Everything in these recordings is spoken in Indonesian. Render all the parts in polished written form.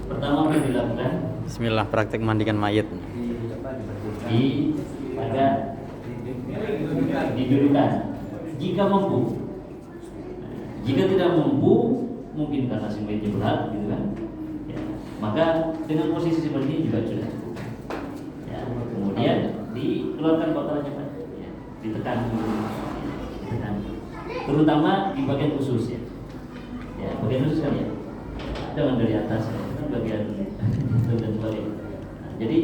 Pertama apa yang dilakukan? Bismillah, praktek mandikan mayat. Pada didudukan jika mampu. Jika tidak mampu, mungkin karena si mayatnya berat gitu kan ya, maka dengan posisi seperti ini juga sudah ya, kemudian dikeluarkan kotorannya Pak ya, ditekan terutama di bagian usus ya, bagian usus kan ya, jangan dari atas ya, kan bagian dan sebagainya. Nah, jadi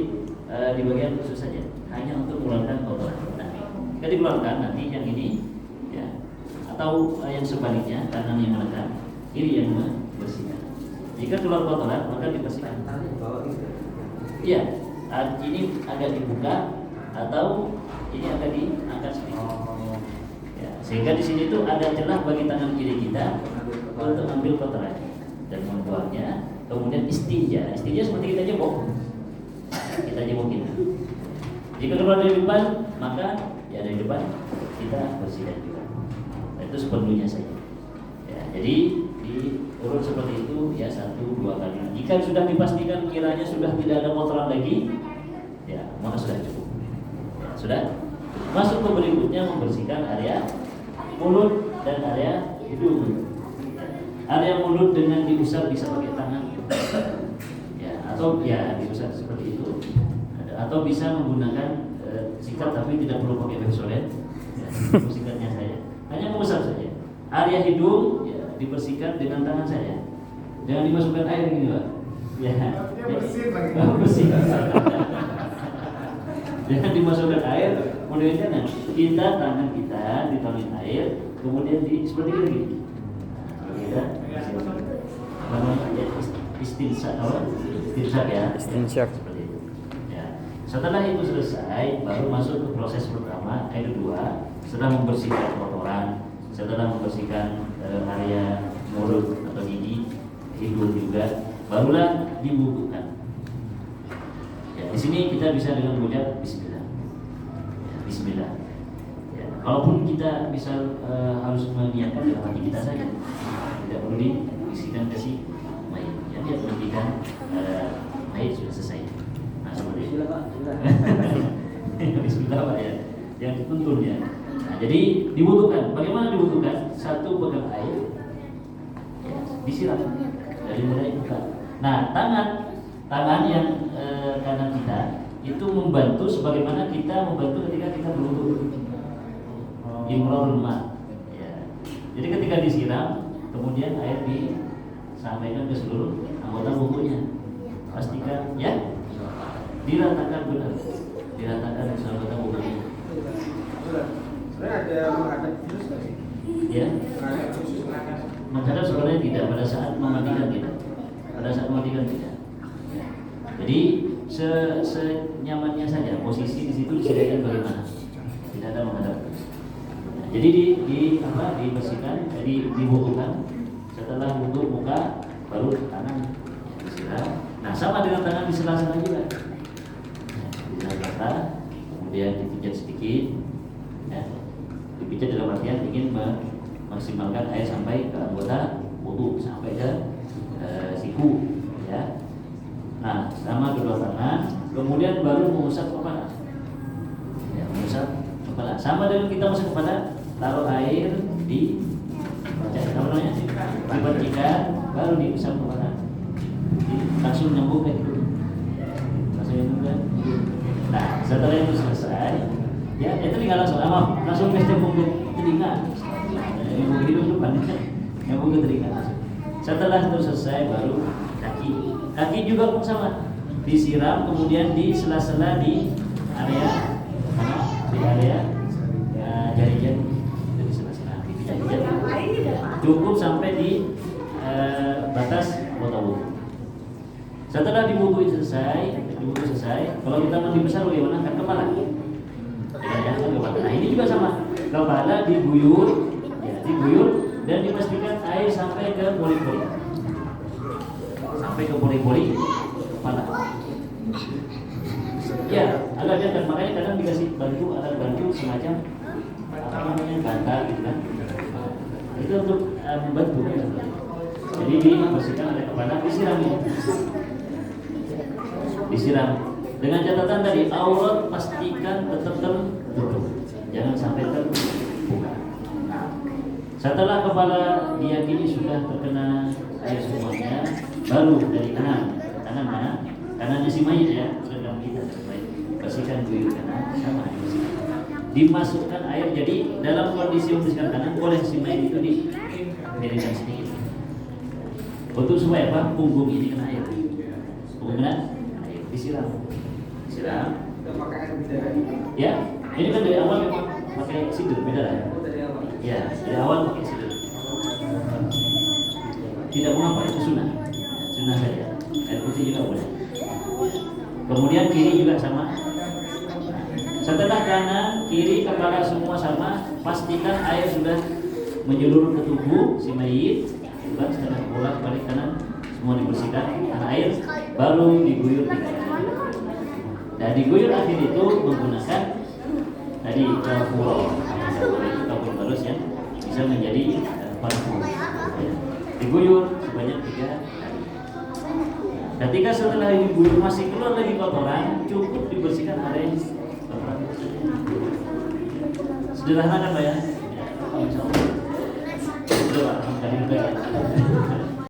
di bagian usus saja hanya untuk mengeluarkan kotoran. Nah, jika dikeluarkan nanti yang ini ya, atau yang sebaliknya kanan yang menekan, kiri yang membersihkan. Jika keluar kotoran maka dibersihkan. Iya, ini agak dibuka atau ini agak diangkat sedikit. Ya, sehingga di sini tuh ada celah bagi tangan kiri kita untuk ambil kotoran dan membuangnya. Kemudian istinja seperti kita jebok. Kita jebokin. Jika keluar dari depan maka ya dari depan kita bersihkan juga. Nah, itu sepenuhnya saja. Ya, jadi diurut seperti itu ya 1-2 kali. Jika sudah dipastikan kiranya sudah tidak ada kotoran lagi, ya maka sudah cukup. Ya, sudah. Masuk ke berikutnya membersihkan area mulut dan area hidung. Area mulut dengan diusap bisa pakai tangan, ya atau ya diusap seperti itu, atau bisa menggunakan sikat tapi tidak perlu pakai Bensolen. Ya, sikatnya saya hanya mengusap saja. Area hidung ya, dibersihkan dengan tangan saya. Jangan dimasukkan air gini Pak. Ya. Bersih. Jangan dimasukkan air, kemudian kita tangan kita ditamin air, kemudian seperti ini. Kita istinsak ya. Istinsak. Seperti itu. Ya. Setelah itu selesai, baru masuk ke proses pertama, kedua, setelah membersihkan kotoran, setelah membersihkan area mulut atau gigi, hidung juga, barulah diwudukan. Ya, di sini kita bisa dengan mengucap Bismillah. Ya, Bismillah. Ya, kalaupun kita bisa harus menyiapkan dalam hati kita saja, tidak perlu dibisikan ke si mayat. Ya, dia menantikan mayat sudah selesai. Nah, seperti itu. Bismillah Pak ya, yang dituntun ya. Nah, jadi dibutuhkan. Bagaimana dibutuhkan? Satu pegang air, ya, disiram dari mulai buka. Nah, tangan yang kanan kita itu membantu sebagaimana kita membantu ketika kita berwudu. Imrarul ma. Ya. Jadi ketika disiram, kemudian air disampaikan ke seluruh anggota tubuhnya. Pastikan ya, diratakan benar, diratakan ke seluruh anggota tubuhnya. Sebenarnya ada menghadap khusus nggak sih? Ya. Menghadap khusus Menghadap sebenarnya tidak pada saat memandikan tidak. Pada saat memandikan tidak. Ya. Jadi senyamannya saja posisi di situ disediakan bagaimana. Tidak ada menghadap. Nah, jadi dibersihkan, jadi dibutuhkan. Setelah wudu muka baru tangan disiram. Nah sama dengan tangan di sela-sela juga. Di sela-sela, kemudian dipijat sedikit. Ya. Dipijat dalam artian ingin memaksimalkan air sampai ke anggota wudu, sampai ke siku. Ya. Nah sama kedua tangan, kemudian baru mengusap kepala. Ya, mengusap kepala. Sama dengan kita mengusap kepala, taruh air di dipercikan, baru diusap kepala. Langsung nyambung kayak gitu. Langsung nyambung kan? Nah, setelah itu selesai, ya itu tinggal langsung nyambung ke telinga. Nyambung ke hidung depan, nyambung ke telinga langsung. Setelah itu selesai, baru kaki. Kaki juga pun sama, disiram, kemudian di sela-sela di area jari-jari. Cukup sampai di batas kota wudu. Setelah diwudu selesai, kalau kita mandi besar bagaimana? Kan kepala. Ya, kepala. Nah ini juga sama. Kepala diguyur, dan dipastikan air sampai ke pori-pori. Sampai ke pori-pori kepala. Ya, agak jangkar. Makanya kadang dikasih alat bantu semacam bantal gitu kan. Itu untuk membantu. Jadi dibersihkan oleh kepala, disirami. disiram. Dengan catatan tadi aurat pastikan tetap tertutup, jangan sampai terbuka. Nah, setelah kepala diyakini sudah terkena air semuanya, baru dari kanan mana? Kanannya si mayit ya, sedang kita bersihkan guyur kanan sama bersihkan. Dimasukkan air, jadi dalam kondisi membersihkan kanan boleh si mayit itu dimiringkan sedikit. Untuk supaya apa? Punggung ini kena air. Punggung kena air, disiram. Ya, ini kan dari awal memang pakai sidur, beda lah. Ya, dari awal pakai sidur. Tidak mengapa, itu sunnah saja. Air putih juga boleh. Kemudian kiri juga sama. Setelah kanan, kiri, kepala semua sama. Pastikan air sudah menyeluruh ke tubuh si mayit. Setelah bolak balik kanan, semua dibersihkan. Karena air baru diguyur di kanan. Dan diguyur akhir itu menggunakan tadi kafur barus yang bisa menjadi parfum. Diguyur sebanyak 3 kali. Ketika setelah diguyur masih keluar lagi kotoran, cukup dibersihkan area kotoran. Sederhana kan Pak ya? Insya Allah. Alhamdulillah.